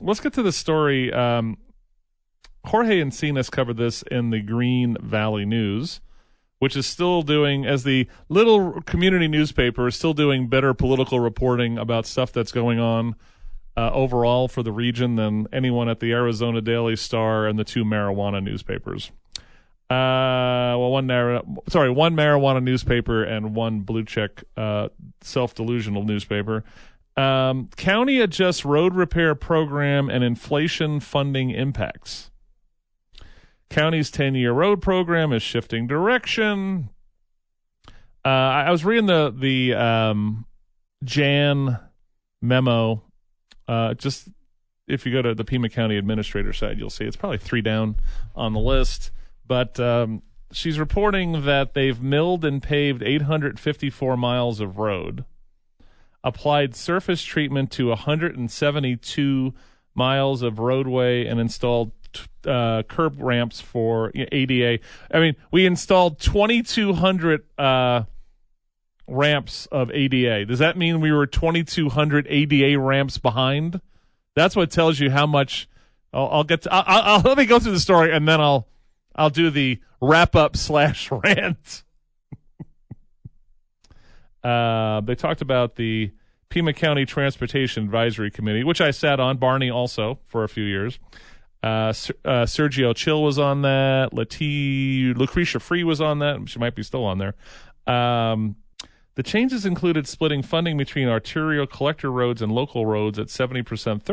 let's get to the story. Jorge Encinas covered this in the Green Valley News, which is still doing, as the little community newspaper, is still doing better political reporting about stuff that's going on overall for the region than anyone at the Arizona Daily Star and the two marijuana newspapers. One marijuana newspaper and one blue check self-delusional newspaper. County adjusts road repair program and inflation funding impacts. County's 10-year road program is shifting direction. I was reading the Jan memo. Just if you go to the Pima County Administrator side, you'll see it's probably 3 down on the list. But she's reporting that they've milled and paved 854 miles of road, applied surface treatment to 172 miles of roadway, and installed curb ramps for ADA. I mean, we installed 2,200 ramps of ADA. Does that mean we were 2,200 ADA ramps behind? That's what tells you how much. I'll let me go through the story, and then I'll do the wrap-up / rant. They talked about the Pima County Transportation Advisory Committee, which I sat on, Barney also, for a few years. Sergio Chill was on that. Lucretia Free was on that. She might be still on there. The changes included splitting funding between arterial collector roads and local roads at 70%,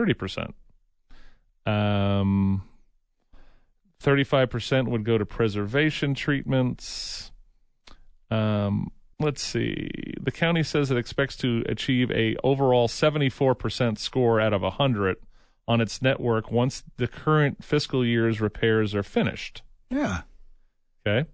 30%. 35% would go to preservation treatments. Let's see. The county says it expects to achieve a overall 74% score out of 100 on its network once the current fiscal year's repairs are finished. Yeah. Okay.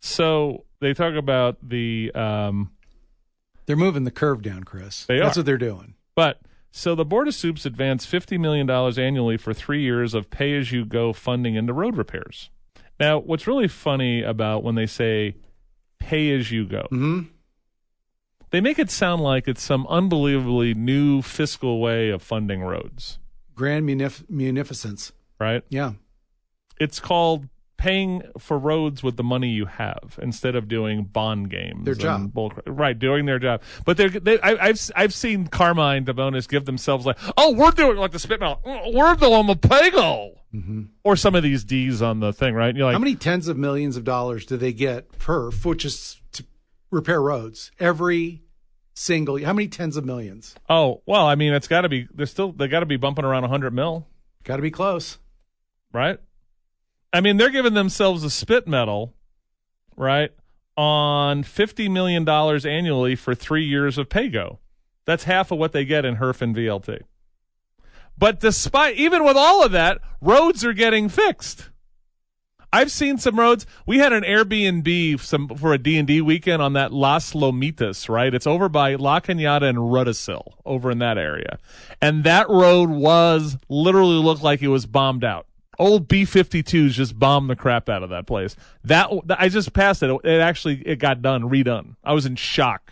So they talk about the they're moving the curve down, Chris. That's what they're doing. But so the Board of Soups advanced $50 million annually for 3 years of pay-as-you-go funding into road repairs. Now, what's really funny about when they say pay-as-you-go, they make it sound like it's some unbelievably new fiscal way of funding roads. Grand munificence. Right? Yeah. It's called paying for roads with the money you have instead of doing bond games. Their job. Right, doing their job. But I've seen Carmine DeBonis give themselves like, oh, we're doing like the spit mouth. We're doing the pay-go. Or some of these D's on the thing, right? You're like, how many tens of millions of dollars do they get per just to repair roads? Every single, how many tens of millions? Oh, well, I mean, it's got to be, they got to be bumping around 100 mil. Got to be close. Right? I mean, they're giving themselves a spit medal, right, on $50 million annually for 3 years of pay-go. That's half of what they get in HERF and VLT. But even with all of that, roads are getting fixed. I've seen some roads. We had an Airbnb for a D&D weekend on that Las Lomitas, right? It's over by La Cañada and Rudisill, over in that area. And that road literally looked like it was bombed out. Old B-52s just bombed the crap out of that place. I just passed it. It got redone. I was in shock.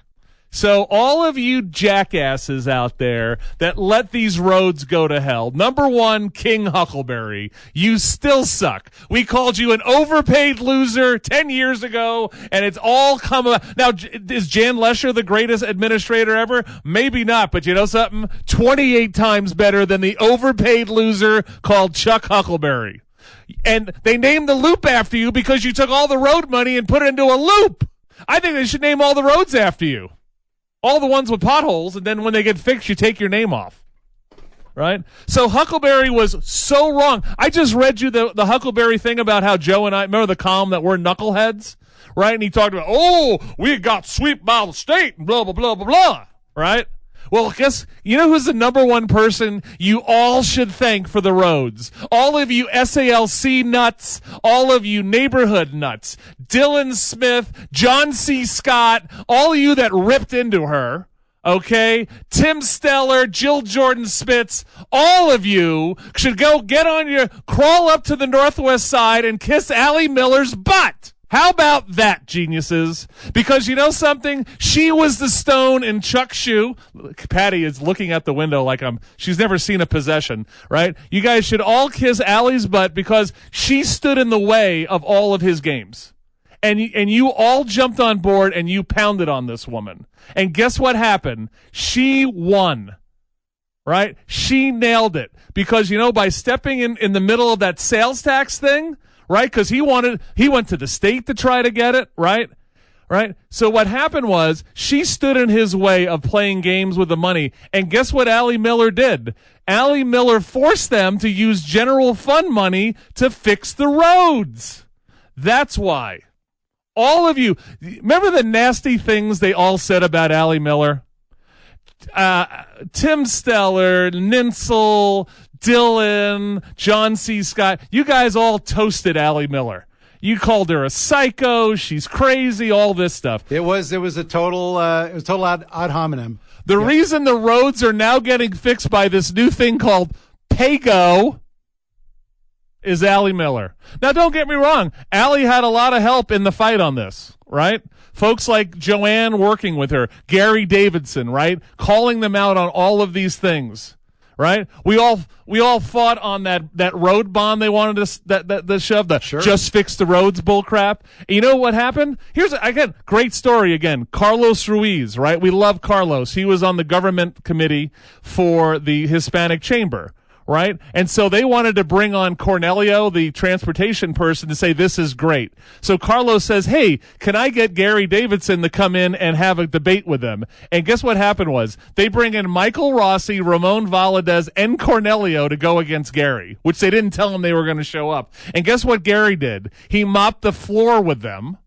So all of you jackasses out there that let these roads go to hell, number one, King Huckleberry, you still suck. We called you an overpaid loser 10 years ago, and it's all come about. Now, is Jan Lesher the greatest administrator ever? Maybe not, but you know something? 28 times better than the overpaid loser called Chuck Huckleberry. And they named the loop after you because you took all the road money and put it into a loop. I think they should name all the roads after you. All the ones with potholes, and then when they get fixed, you take your name off. Right? So Huckleberry was so wrong. I just read you the Huckleberry thing about how Joe and I, remember the column that we're knuckleheads? Right? And he talked about, we got swept by the state, and blah, blah, blah, blah, blah. Right? Well, you know who's the number one person you all should thank for the roads? All of you SALC nuts, all of you neighborhood nuts, Dylan Smith, John C. Scott, all of you that ripped into her, okay? Tim Steller, Jill Jordan Spitz, all of you should crawl up to the northwest side and kiss Allie Miller's butt. How about that, geniuses? Because you know something? She was the stone in Chuck's shoe. Patty is looking out the window like she's never seen a possession, right? You guys should all kiss Allie's butt because she stood in the way of all of his games. And you all jumped on board and you pounded on this woman. And guess what happened? She won. Right? She nailed it. Because, by stepping in the middle of that sales tax thing, right? Because he went to the state to try to get it, right? Right? So what happened was she stood in his way of playing games with the money. And guess what Allie Miller did? Allie Miller forced them to use general fund money to fix the roads. That's why. All of you, remember the nasty things they all said about Allie Miller? Tim Stellar, Ninsel, Dylan, John C. Scott, you guys all toasted Allie Miller. You called her a psycho, she's crazy, all this stuff. It was a total ad hominem. The reason the roads are now getting fixed by this new thing called PAYGO is Allie Miller. Now don't get me wrong, Allie had a lot of help in the fight on this, right? Folks like Joanne working with her, Gary Davidson, right? Calling them out on all of these things, right? We all fought on that road bond they wanted to that shove, the sure. Just fix the roads bull crap. And you know what happened? Here's again, great story again. Carlos Ruiz, right? We love Carlos. He was on the government committee for the Hispanic Chamber. Right? And so they wanted to bring on Cornelio, the transportation person, to say this is great. So Carlos says, hey, can I get Gary Davidson to come in and have a debate with them? And guess what happened was they bring in Michael Rossi, Ramon Valadez, and Cornelio to go against Gary, which they didn't tell him they were going to show up. And guess what Gary did? He mopped the floor with them.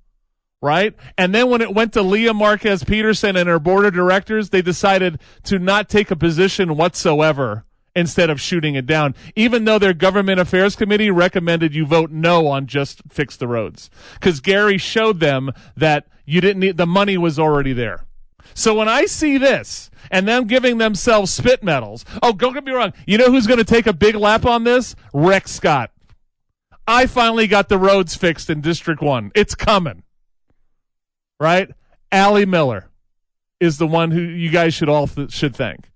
Right? And then when it went to Leah Marquez Peterson and her board of directors, they decided to not take a position whatsoever instead of shooting it down, even though their government affairs committee recommended you vote no on just fix the roads. Because Gary showed them that you didn't need, the money was already there. So when I see this and them giving themselves spit medals, oh, don't get me wrong, you know who's going to take a big lap on this? Rex Scott. I finally got the roads fixed in District 1. It's coming. Right? Allie Miller is the one who you guys should all should thank.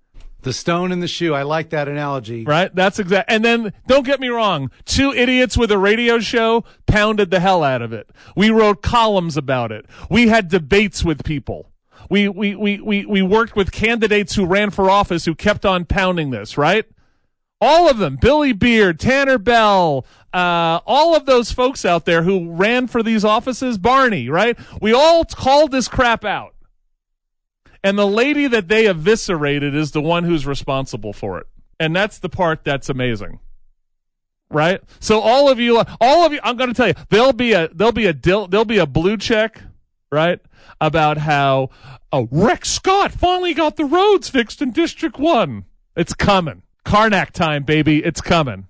The stone in the shoe. I like that analogy. Right? That's exact. And then, don't get me wrong, two idiots with a radio show pounded the hell out of it. We wrote columns about it. We had debates with people. We worked with candidates who ran for office who kept on pounding this, right? All of them. Billy Beard, Tanner Bell, all of those folks out there who ran for these offices, Barney, right? We all called this crap out. And the lady that they eviscerated is the one who's responsible for it. And that's the part that's amazing. Right? So all of you, I'm going to tell you, there'll be a blue check, right? About how Rex Scott finally got the roads fixed in District 1. It's coming. Karnak time, baby. It's coming.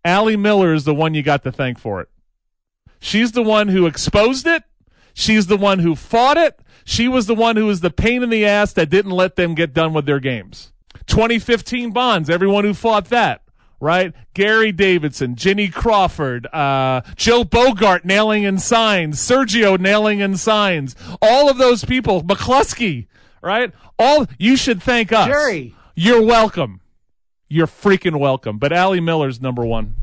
Allie Miller is the one you got to thank for it. She's the one who exposed it. She's the one who fought it. She was the one who was the pain in the ass that didn't let them get done with their games. 2015 bonds, everyone who fought that, right? Gary Davidson, Ginny Crawford, Joe Bogart nailing in signs, Sergio nailing in signs, all of those people, McCluskey, right? You should thank us. Jerry. You're welcome. You're freaking welcome. But Allie Miller's number one.